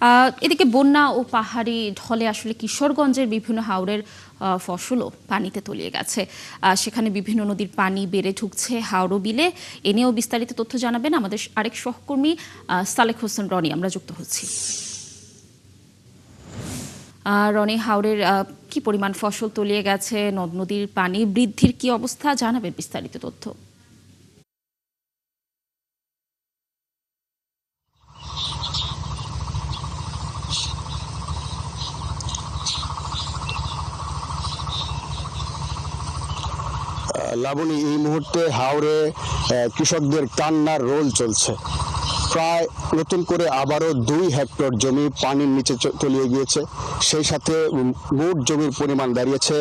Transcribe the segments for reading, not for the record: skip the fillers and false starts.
এদিকে বন্যা ও পাহাড়ি ঢলে আসলে কিশোরগঞ্জের বিভিন্ন হাওরের ফসলও পানিতে তলিয়ে গেছে। সেখানে বিভিন্ন নদীর পানি বেড়ে ঢুকছে হাওড় বিলে। এ নিয়েও বিস্তারিত তথ্য জানাবেন আমাদের আরেক সহকর্মী সালেক হোসেন রনি। আমরা যুক্ত হচ্ছি। রনি, হাওরের কি পরিমাণ ফসল তলিয়ে গেছে, নদ নদীর পানি বৃদ্ধির কি অবস্থা, জানাবেন বিস্তারিত তথ্য। লাবণী, এই মুহূর্তে হাওরে কৃষকদের কান্নার রোল চলছে। প্রায় নতুন করে আবারও 2 হেক্টর জমি পানির নিচে তলিয়ে গিয়েছে। সেই সাথে মোট জমির পরিমাণ দাঁড়িয়েছে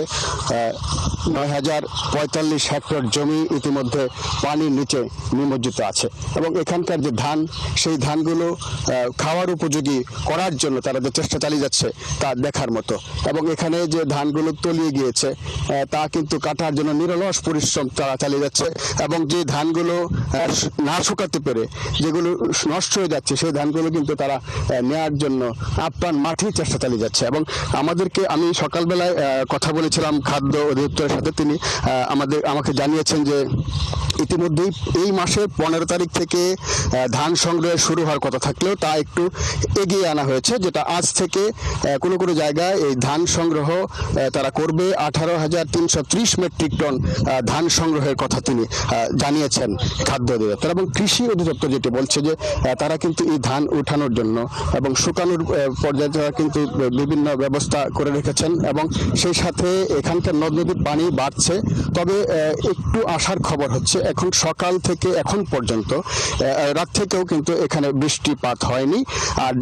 9,045 হেক্টর জমি ইতিমধ্যে পানির নিচে নিমজ্জিত আছে। এবং এখানকার যে ধান, সেই ধানগুলো খাওয়ার উপযোগী করার জন্য তারা যে চেষ্টা চালিয়ে যাচ্ছে তা দেখার মতো। এবং এখানে যে ধানগুলো তলিয়ে গিয়েছে তা কিন্তু কাটার জন্য নিরলস পরিশ্রম তারা চালিয়ে যাচ্ছে। এবং যে ধানগুলো না শুকাতে পেরে যেগুলো নষ্ট হয়ে যাচ্ছে, সেই ধানগুলো কিন্তু তারা নেওয়ার জন্য আপ্রাণ মাঠে চেষ্টা চালিয়ে যাচ্ছে। এবং আমি সকালবেলায় কথা বলেছিলাম খাদ্য অধিদপ্তরের সাথে। তিনি আমাকে জানিয়েছেন যে ইতিমধ্যেই এই মাসের 15 তারিখ থেকে ধান সংগ্রহ শুরু হওয়ার কথা থাকলেও তা একটু এগিয়ে আনা হয়েছে, যেটা আজ থেকে কোনো কোনো জায়গায় এই ধান সংগ্রহ তারা করবে। 18,330 মেট্রিক টন ধান সংগ্রহের কথা তিনি জানিয়েছেন খাদ্য অধিদপ্তর। এবং কৃষি অধিদপ্তর যেটি বলছে যে তারা কিন্তু এই ধান উঠানোর জন্য এবং শুকানোর পর্যায়ে তারা কিন্তু বিভিন্ন ব্যবস্থা করে রেখেছেন। এবং সেই সাথে এখানকার নদ নদীর পানি বাড়ছে। তবে একটু আসার খবর হচ্ছে, এখন সকাল থেকে এখন পর্যন্ত রাত থেকেও কিন্তু এখানে বৃষ্টিপাত হয়নি। আর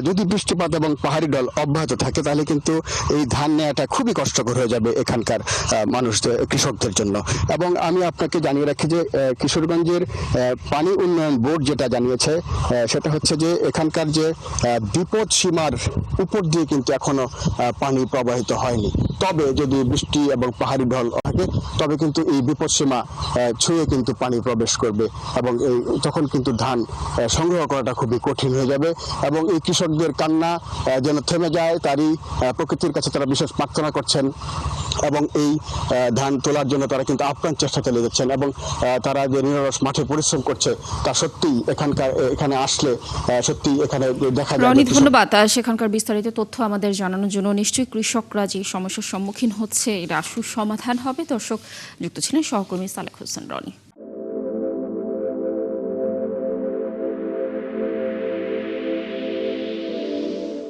যদি বৃষ্টিপাত এবং পাহাড়ি ঢল অব্যাহত থাকে তাহলে কিন্তু এই ধান নেওয়াটা খুবই কষ্টকর হয়ে যাবে এখানকার কৃষকদের জন্য। এবং আমি আপনাকে জানিয়ে রাখি যে কিশোরগঞ্জের পানি উন্নয়ন বোর্ড যেটা জানিয়েছে সেটা হচ্ছে যে এখানকার যে বিপদ সীমার উপর দিয়ে কিন্তু এখনো পানি প্রবাহিত হয়নি। তবে যদি বৃষ্টি এবং পাহাড়ি ঢল থাকে তবে কিন্তু এই বিপদ সীমা ছুঁয়ে কিন্তু পানি প্রবেশ করবে এবং তখন কিন্তু ধান সংগ্রহ করাটা খুবই কঠিন হয়ে যাবে। এবং এই কৃষকদের কান্না যেন থেমে যায়, তারই প্রকৃতির কাছে তারা বিশেষ প্রার্থনা করছেন। এবং এই ধান তোলার জন্য তারা কিন্তু আপ্রাণ চেষ্টা চালিয়ে যাচ্ছেন। এবং তারা যে নিরলস মাঠে পরিশ্রম করছে তা সত্যিই এখানে আসলে সত্যি এখানে দেখা যায়। রনি, ধন্যবাদ সেখানকার বিস্তারিত তথ্য আমাদের জানানোর জন্য। নিশ্চয়ই কৃষকরা যে সমস্যার সম্মুখীন হচ্ছে এটা সুসমাধান হবে। দর্শক, যুক্ত ছিলেন সহকর্মী সালেক হোসেন রনি।